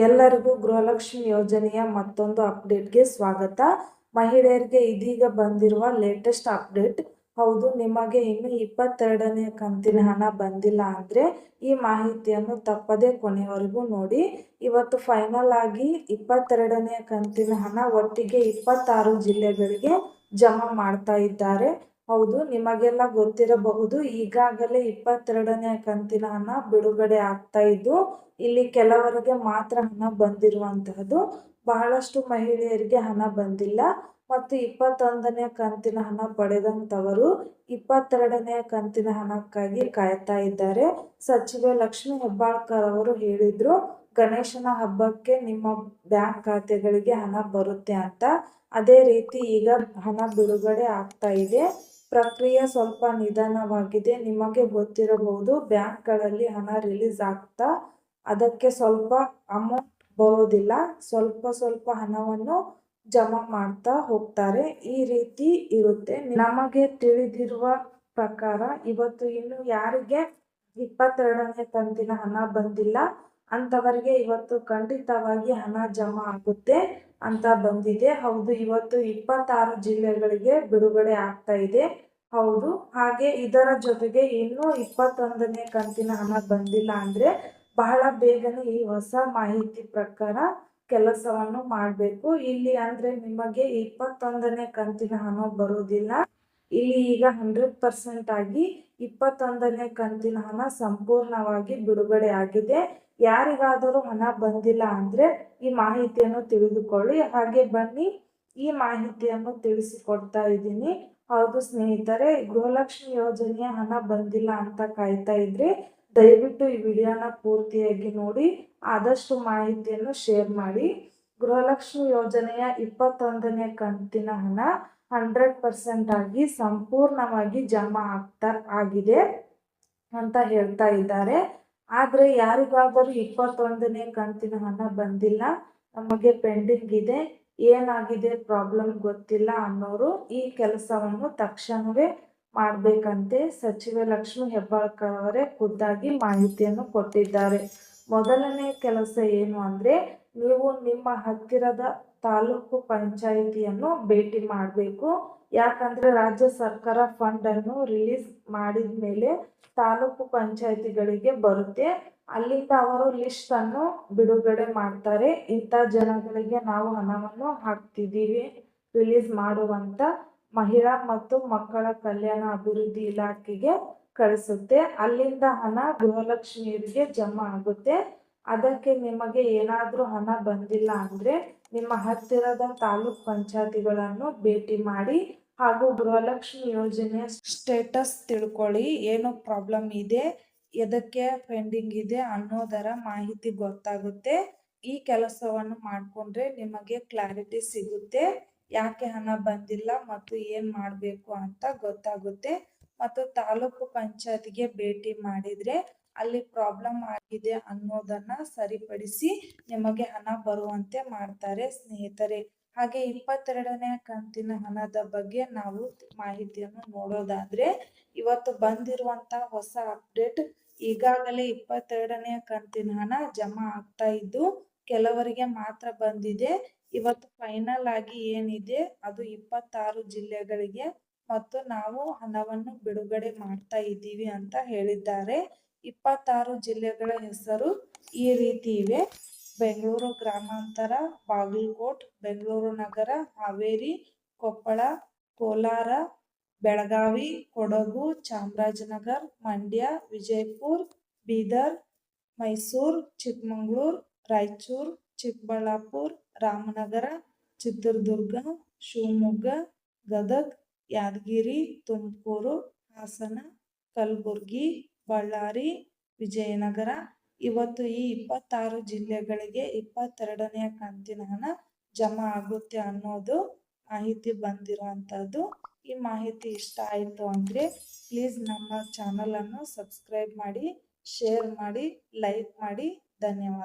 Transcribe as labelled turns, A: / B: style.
A: ಎಲ್ಲರಿಗೂ ಗೃಹಲಕ್ಷ್ಮಿ ಯೋಜನೆಯ ಮತ್ತೊಂದು ಅಪ್ಡೇಟ್ಗೆ ಸ್ವಾಗತ. ಮಹಿಳೆಯರಿಗೆ ಇದೀಗ ಬಂದಿರುವ ಲೇಟೆಸ್ಟ್ ಅಪ್ಡೇಟ್. ಹೌದು, ನಿಮಗೆ ಇನ್ನು 22ನೇ ಕಂತಿನ ಹಣ ಬಂದಿಲ್ಲ ಅಂದರೆ ಈ ಮಾಹಿತಿಯನ್ನು ತಪ್ಪದೆ ಕೊನೆಯವರೆಗೂ ನೋಡಿ. ಇವತ್ತು ಫೈನಲ್ ಆಗಿ 22ನೇ ಕಂತಿನ ಹಣ ಒಟ್ಟಿಗೆ 26 ಜಿಲ್ಲೆಗಳಿಗೆ ಜಮಾ ಮಾಡ್ತಾ ಇದ್ದಾರೆ. ಹೌದು, ನಿಮಗೆಲ್ಲ ಗೊತ್ತಿರಬಹುದು, ಈಗಾಗಲೇ 22ನೇ ಕಂತಿನ ಹಣ ಬಿಡುಗಡೆ ಆಗ್ತಾ ಇದ್ದು ಇಲ್ಲಿ ಕೆಲವರಿಗೆ ಮಾತ್ರ ಹಣ ಬಂದಿರುವಂತಹದ್ದು. ಬಹಳಷ್ಟು ಮಹಿಳೆಯರಿಗೆ ಹಣ ಬಂದಿಲ್ಲ ಮತ್ತು 21ನೇ ಕಂತಿನ ಹಣ ಪಡೆದಂತವರು 22ನೇ ಕಂತಿನ ಹಣಕ್ಕಾಗಿ ಕಾಯ್ತಾ ಇದ್ದಾರೆ. ಸಚಿವೆ ಲಕ್ಷ್ಮಿ ಹೆಬ್ಬಾಳ್ಕರ್ ಅವರು ಹೇಳಿದ್ರು, ಗಣೇಶನ ಹಬ್ಬಕ್ಕೆ ನಿಮ್ಮ ಬ್ಯಾಂಕ್ ಖಾತೆಗಳಿಗೆ ಹಣ ಬರುತ್ತೆ ಅಂತ. ಅದೇ ರೀತಿ ಈಗ ಹಣ ಬಿಡುಗಡೆ ಆಗ್ತಾ ಇದೆ. ಪ್ರಕ್ರಿಯೆ ಸ್ವಲ್ಪ ನಿಧಾನವಾಗಿದೆ. ನಿಮಗೆ ಗೊತ್ತಿರಬಹುದು, ಬ್ಯಾಂಕ್ಗಳಲ್ಲಿ ಹಣ ರಿಲೀಸ್ ಆಗ್ತಾ ಅದಕ್ಕೆ ಸ್ವಲ್ಪ ಅಮೌಂಟ್ ಬರೋದಿಲ್ಲ, ಸ್ವಲ್ಪ ಹಣವನ್ನು ಜಮಾ ಮಾಡ್ತಾ ಹೋಗ್ತಾರೆ. ಈ ರೀತಿ ಇರುತ್ತೆ. ನಮಗೆ ತಿಳಿದಿರುವ ಪ್ರಕಾರ ಇವತ್ತು ಇನ್ನು ಯಾರಿಗೆ 22ನೇ ಕಂತಿನ ಹಣ ಬಂದಿಲ್ಲ ಅಂತವರಿಗೆ ಇವತ್ತು ಖಂಡಿತವಾಗಿ ಹಣ ಜಮಾ ಆಗುತ್ತೆ ಅಂತ ಬಂದಿದೆ. ಹೌದು, ಇವತ್ತು 26 ಜಿಲ್ಲೆಗಳಿಗೆ ಬಿಡುಗಡೆ ಆಗ್ತಾ ಇದೆ. ಹೌದು, ಹಾಗೆ ಇದರ ಜೊತೆಗೆ ಇನ್ನೂ 21ನೇ ಕಂತಿನ ಹಣ ಬಂದಿಲ್ಲ ಅಂದ್ರೆ ಬಹಳ ಬೇಗನೆ ಈ ಹೊಸ ಮಾಹಿತಿ ಪ್ರಕಾರ ಕೆಲಸವನ್ನು ಮಾಡಬೇಕು. ಇಲ್ಲಿ ಅಂದ್ರೆ ನಿಮಗೆ 21ನೇ ಕಂತಿನ ಹಣ ಬರುವುದಿಲ್ಲ. ಇಲ್ಲಿ ಈಗ 100% ಆಗಿ 21ನೇ ಕಂತಿನ ಹಣ ಸಂಪೂರ್ಣವಾಗಿ ಬಿಡುಗಡೆ ಆಗಿದೆ. ಯಾರಿಗಾದರೂ ಹಣ ಬಂದಿಲ್ಲ ಅಂದ್ರೆ ಈ ಮಾಹಿತಿಯನ್ನು ತಿಳಿದುಕೊಳ್ಳಿ. ಹಾಗೆ ಬನ್ನಿ, ಈ ಮಾಹಿತಿಯನ್ನು ತಿಳಿಸಿಕೊಡ್ತಾ ಇದ್ದೀನಿ. ಹೌದು ಸ್ನೇಹಿತರೆ, ಗೃಹಲಕ್ಷ್ಮಿ ಯೋಜನೆಯ ಹಣ ಬಂದಿಲ್ಲ ಅಂತ ಕಾಯ್ತಾ ಇದ್ರೆ ದಯವಿಟ್ಟು ಈ ವಿಡಿಯೋನ ಪೂರ್ತಿಯಾಗಿ ನೋಡಿ. ಆದಷ್ಟು ಮಾಹಿತಿಯನ್ನು ಶೇರ್ ಮಾಡಿ. ಗೃಹಲಕ್ಷ್ಮಿ ಯೋಜನೆಯ 21ನೇ ಕಂತಿನ ಹಣ 100% ಆಗಿ ಸಂಪೂರ್ಣವಾಗಿ ಜಮಾ ಆಗಿದೆ ಅಂತ ಹೇಳ್ತಾ ಇದ್ದಾರೆ. ಆದ್ರೆ ಯಾರಿಗಾದರೂ 21ನೇ ಕಂತಿನ ಹಣ ಬಂದಿಲ್ಲ, ನಮಗೆ ಪೆಂಡಿಂಗ್ ಇದೆ, ಏನಾಗಿದೆ ಪ್ರಾಬ್ಲಮ್ ಗೊತ್ತಿಲ್ಲ ಅನ್ನೋರು ಈ ಕೆಲಸವನ್ನು ತಕ್ಷಣವೇ ಮಾಡಬೇಕಂತೆ ಸಚಿವೆ ಲಕ್ಷ್ಮಿ ಹೆಬ್ಬಾಳ್ಕರ್ ಅವರೇ ಖುದ್ದಾಗಿ ಮಾಹಿತಿಯನ್ನು ಕೊಟ್ಟಿದ್ದಾರೆ. ಮೊದಲನೇ ಕೆಲಸ ಏನು ಅಂದ್ರೆ, ನೀವು ನಿಮ್ಮ ಹತ್ತಿರದ ತಾಲೂಕು ಪಂಚಾಯಿತಿಯನ್ನು ಭೇಟಿ ಮಾಡಬೇಕು. ಯಾಕಂದ್ರೆ ರಾಜ್ಯ ಸರ್ಕಾರ ಫಂಡ್ ಅನ್ನು ರಿಲೀಸ್ ಮಾಡಿದ ಮೇಲೆ ತಾಲೂಕು ಪಂಚಾಯಿತಿಗಳಿಗೆ ಬರುತ್ತೆ. ಅಲ್ಲಿಂದ ಅವರು ಲಿಸ್ಟ್ ಅನ್ನು ಬಿಡುಗಡೆ ಮಾಡ್ತಾರೆ. ಇಂಥ ಜನಗಳಿಗೆ ನಾವು ಹಣವನ್ನು ಹಾಕ್ತಿದ್ದೀವಿ ರಿಲೀಸ್ ಮಾಡುವಂತ ಮಹಿಳಾ ಮತ್ತು ಮಕ್ಕಳ ಕಲ್ಯಾಣ ಅಭಿವೃದ್ಧಿ ಇಲಾಖೆಗೆ ಕಳಿಸುತ್ತೆ. ಅಲ್ಲಿಂದ ಹಣ ಗೃಹಲಕ್ಷ್ಮಿಯರಿಗೆ ಜಮಾ ಆಗುತ್ತೆ. ಅದಕ್ಕೆ ನಿಮಗೆ ಏನಾದರೂ ಹಣ ಬಂದಿಲ್ಲ ಅಂದ್ರೆ ನಿಮ್ಮ ಹತ್ತಿರದ ತಾಲೂಕ್ ಪಂಚಾಯತಿಗಳನ್ನು ಭೇಟಿ ಮಾಡಿ ಹಾಗೂ ಗೃಹಲಕ್ಷ್ಮಿ ಯೋಜನೆಯ ಸ್ಟೇಟಸ್ ತಿಳ್ಕೊಳ್ಳಿ. ಏನು ಪ್ರಾಬ್ಲಮ್ ಇದೆ, ಎದಕ್ಕೆ ಪೆಂಡಿಂಗ್ ಇದೆ ಅನ್ನೋದರ ಮಾಹಿತಿ ಗೊತ್ತಾಗುತ್ತೆ. ಈ ಕೆಲಸವನ್ನು ಮಾಡಿಕೊಂಡ್ರೆ ನಿಮಗೆ ಕ್ಲಾರಿಟಿ ಸಿಗುತ್ತೆ, ಯಾಕೆ ಹಣ ಬಂದಿಲ್ಲ ಮತ್ತು ಏನ್ ಮಾಡಬೇಕು ಅಂತ ಗೊತ್ತಾಗುತ್ತೆ. ಮತ್ತು ತಾಲೂಕು ಪಂಚಾಯತ್ಗೆ ಭೇಟಿ ಮಾಡಿದ್ರೆ ಅಲ್ಲಿ ಪ್ರಾಬ್ಲಮ್ ಆಗಿದೆ ಅನ್ನೋದನ್ನ ಸರಿಪಡಿಸಿ ನಿಮಗೆ ಹಣ ಬರುವಂತೆ ಮಾಡ್ತಾರೆ ಸ್ನೇಹಿತರೆ. ಹಾಗೆ 22ನೇ ಕಂತಿನ ಹಣದ ಬಗ್ಗೆ ನಾವು ಮಾಹಿತಿಯನ್ನು ನೋಡೋದಾದ್ರೆ, ಇವತ್ತು ಬಂದಿರುವಂತ ಹೊಸ ಅಪ್ಡೇಟ್, ಈಗಾಗಲೇ 22ನೇ ಕಂತಿನ ಹಣ ಜಮಾ ಆಗ್ತಾ ಇದ್ದು ಕೆಲವರಿಗೆ ಮಾತ್ರ ಬಂದಿದೆ. ಇವತ್ತು ಫೈನಲ್ ಆಗಿ ಏನಿದೆ ಅದು 26 ಜಿಲ್ಲೆಗಳಿಗೆ ಮತ್ತು ನಾವು ಹಣವನ್ನು ಬಿಡುಗಡೆ ಮಾಡ್ತಾ ಇದ್ದೀವಿ ಅಂತ ಹೇಳಿದ್ದಾರೆ. 26 ಜಿಲ್ಲೆಗಳ ಹೆಸರು ಈ ರೀತಿ ಇವೆ: ಬೆಂಗಳೂರು ಗ್ರಾಮಾಂತರ, ಬಾಗಲಕೋಟ್, ಬೆಂಗಳೂರು ನಗರ, ಹಾವೇರಿ, ಕೊಪ್ಪಳ, ಕೋಲಾರ, ಬೆಳಗಾವಿ, ಕೊಡಗು, ಚಾಮರಾಜನಗರ, ಮಂಡ್ಯ, ವಿಜಯಪುರ, ಬೀದರ್, ಮೈಸೂರು, ಚಿಕ್ಕಮಗಳೂರು, ರಾಯಚೂರು, ಚಿಕ್ಕಬಳ್ಳಾಪುರ, ರಾಮನಗರ, ಚಿತ್ರದುರ್ಗ, ಶಿವಮೊಗ್ಗ, ಗದಗ, ಯಾದಗಿರಿ, ತುಮಕೂರು, ಹಾಸನ, ಕಲಬುರಗಿ, ಬಳ್ಳಾರಿ, ವಿಜಯನಗರ. ಇವತ್ತು ಈ 26 ಜಿಲ್ಲೆಗಳಿಗೆ 22ನೇ ಕಂತಿನ ಹಣ ಜಮಾ ಆಗುತ್ತೆ ಅನ್ನೋದು ಮಾಹಿತಿ ಬಂದಿರುವಂತದ್ದು. ಈ ಮಾಹಿತಿ ಇಷ್ಟ ಆಯಿತು ಅಂದ್ರೆ ಪ್ಲೀಸ್ ನಮ್ಮ ಚಾನಲ್ ಅನ್ನು ಸಬ್ಸ್ಕ್ರೈಬ್ ಮಾಡಿ, ಶೇರ್ ಮಾಡಿ, ಲೈಕ್ ಮಾಡಿ. ಧನ್ಯವಾದ.